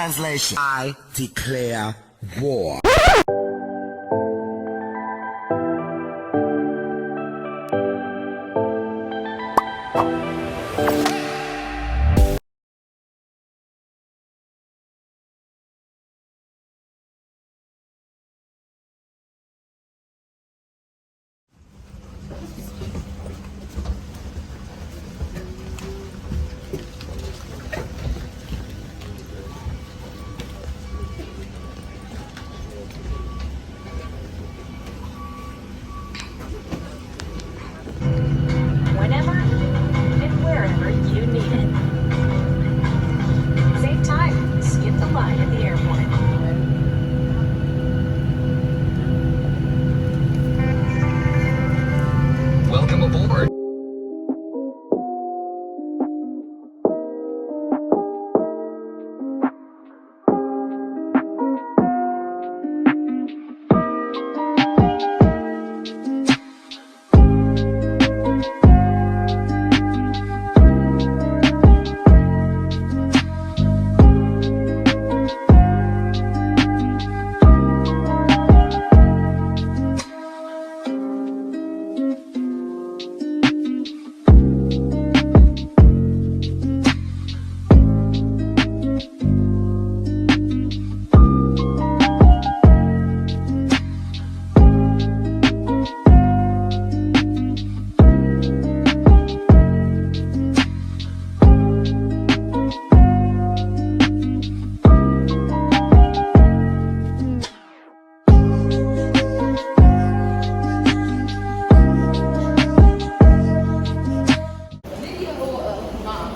Translation: I declare war. Whenever and wherever you need it. Save time. Skip the line at the airport. Welcome aboard.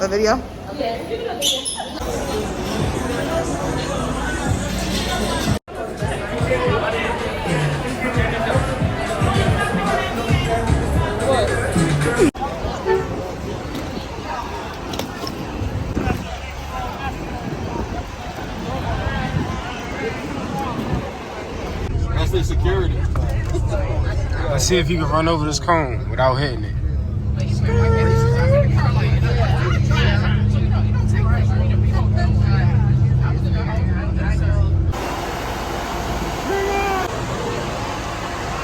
A video? That's the security. Let's see if you can run over this cone without hitting it.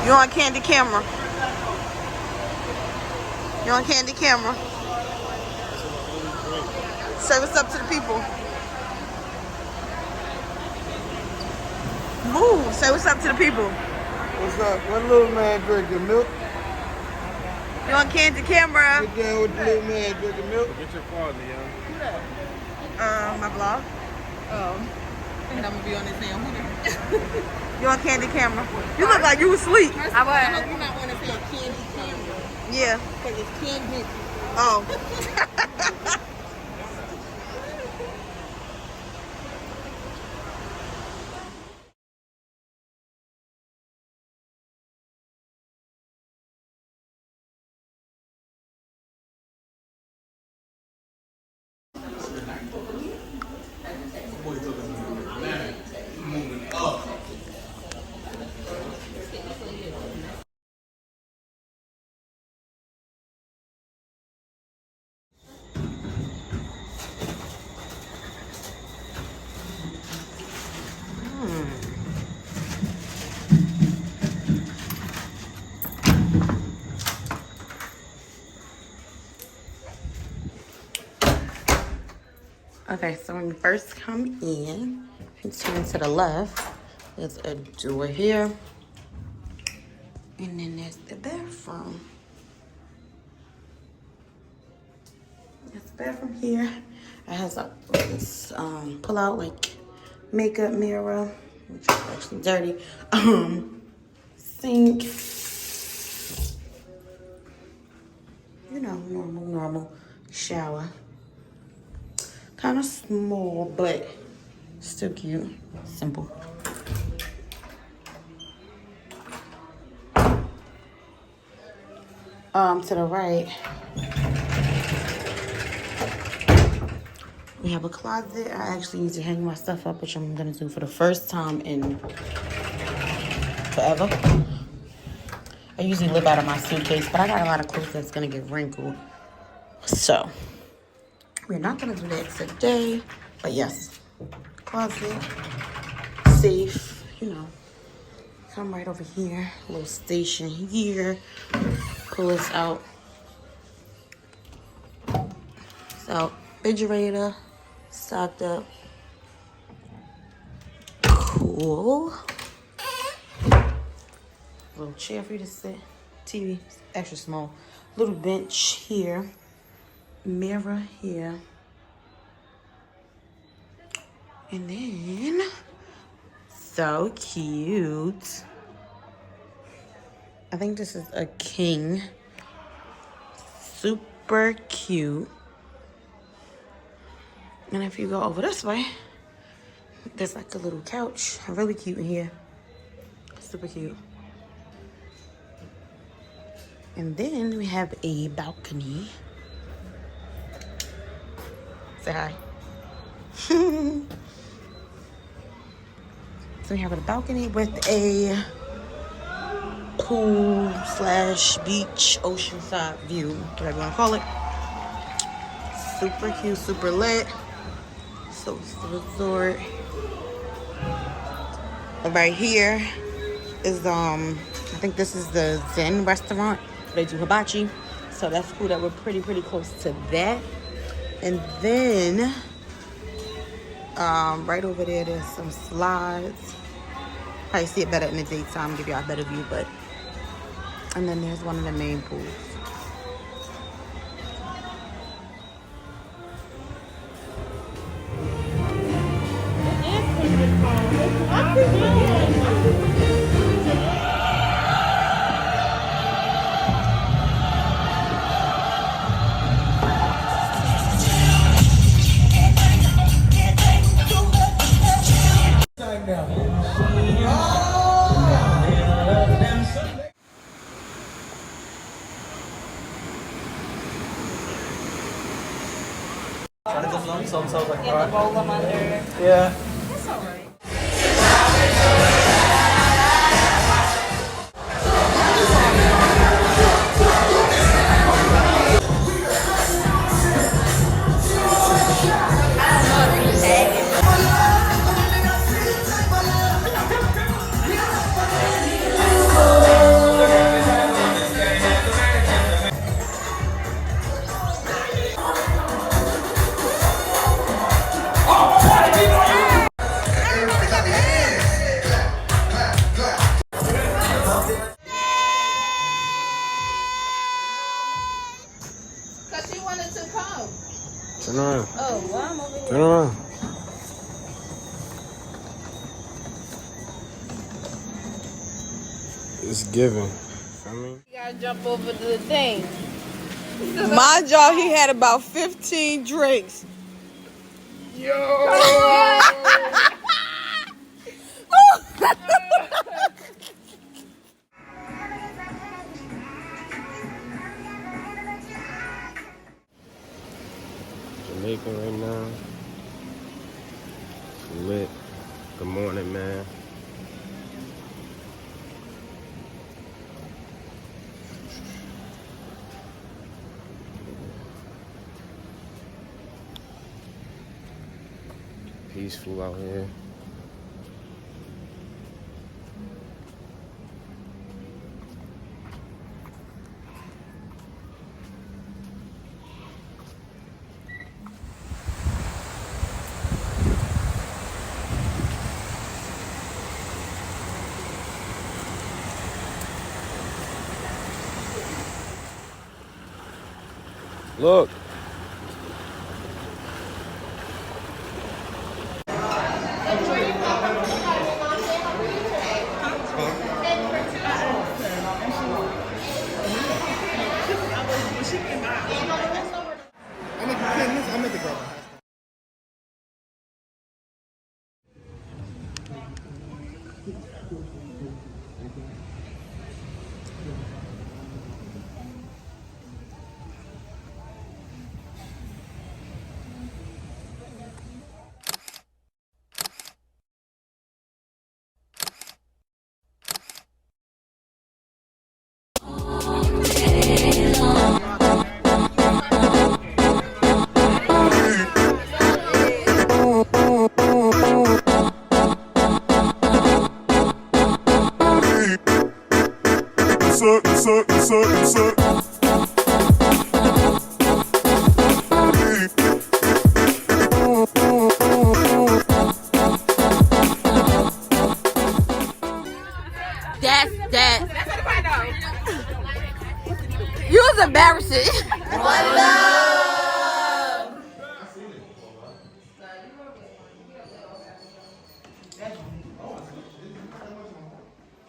You on candy camera? You on candy camera? Say what's up to the people. Move. Say what's up to the people. What's up? What little man drinking milk? You on candy camera? Get down with the little man drinking milk. Get your father, yo. My vlog. And I'm gonna be on this damn winner. You on candy camera? You look like you was asleep. I hope you not want to say candy camera. Yeah. Because it's candy. Oh. Okay, so when you first come in, you turn to the left. There's a door here. And then there's the bathroom. There's the bathroom here. It has a this pull out like makeup mirror, which is actually dirty. Sink. You know, normal shower. Kind of small, but still cute. Simple. To the right, we have a closet. I actually need to hang my stuff up, which I'm gonna do for the first time in forever. I usually live out of my suitcase, but I got a lot of clothes that's gonna get wrinkled. So, we're not gonna do that today, but yes, closet, safe, you know. Come right over here, little station here. Pull this out. So, refrigerator, stocked up. Cool. Little chair for you to sit. TV, extra small. Little bench here. Mirror here. And then, so cute. I think this is a king. Super cute. And if you go over this way, there's like a little couch. Really cute in here. Super cute. And then we have a balcony. Say hi. So we have a balcony with a pool / beach, oceanside view, whatever you want to call it. Super cute, super lit. So it's the resort. And right here is I think this is the Zen Restaurant. They do hibachi. So that's cool that we're pretty close to that. And then right over there, there's some slides. Probably see it better in the daytime, give y'all a better view, but and then there's one of the main pools. Roll them under. Yeah. That's all right. Turn around. Oh, well, I'm over here. Turn around. It's giving. I mean, You gotta jump over the thing. Mind y'all, he had about 15 drinks. Jamaica right now. Lit. Good morning, man. Peaceful out here. Look. That. You was embarrassing. One love.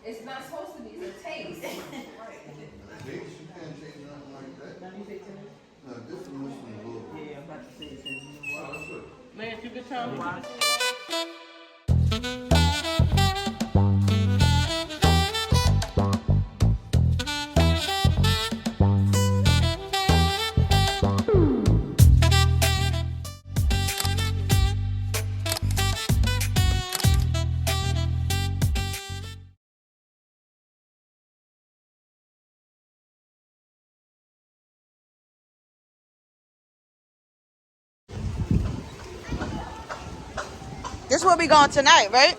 It's not supposed to be. It's a taste. Man, you can tell me. This where we going tonight, right?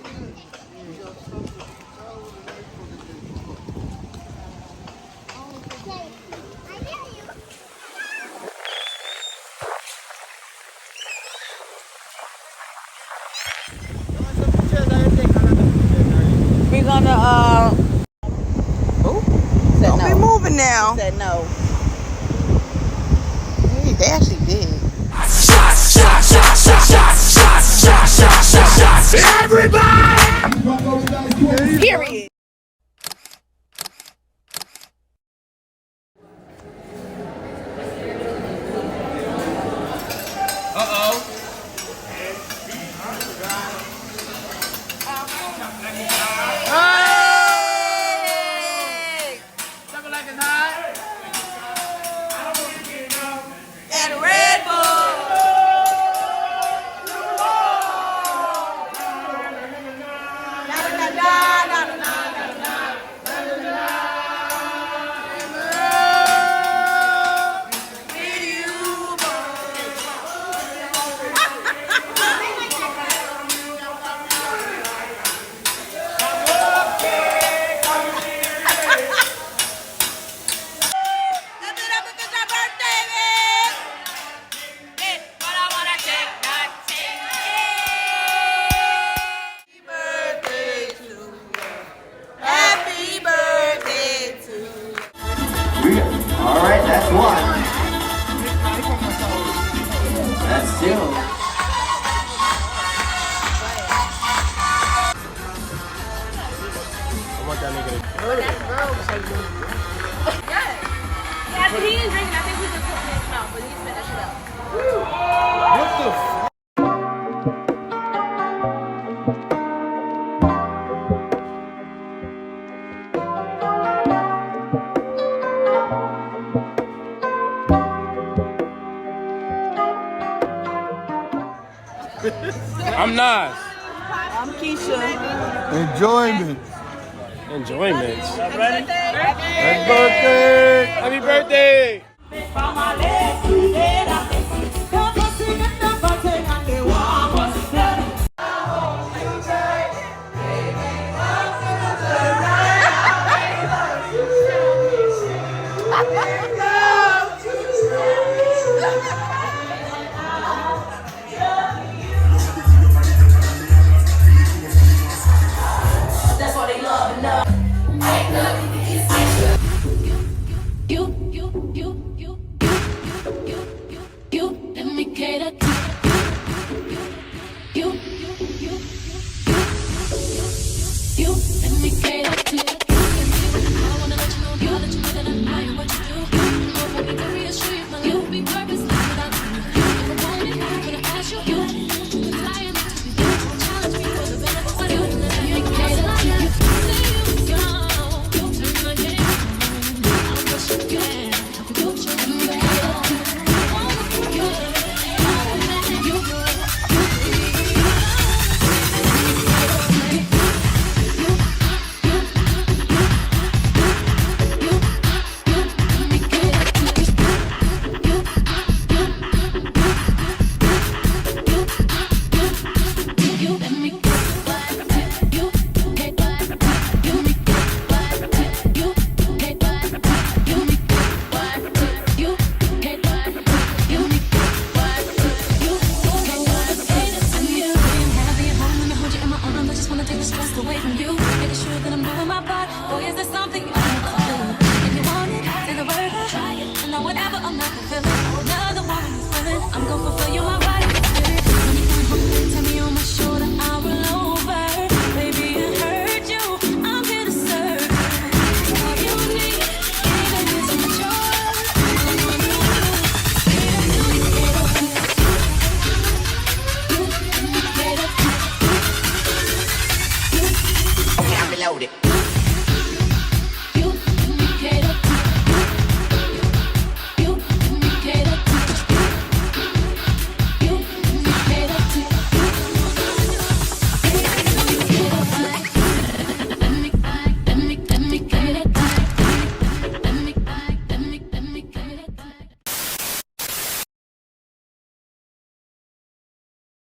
We're gonna said don't no. Be moving now. He said no. They actually did. Everybody! Period. Alright, that's one. That's two. I want that nigga Yeah, but he didn't drink it. I think he just put it in his mouth, but he spit that shit out. What the f? I'm Nas. I'm Keisha. Enjoyment. Enjoyments. Happy birthday! Happy birthday! From my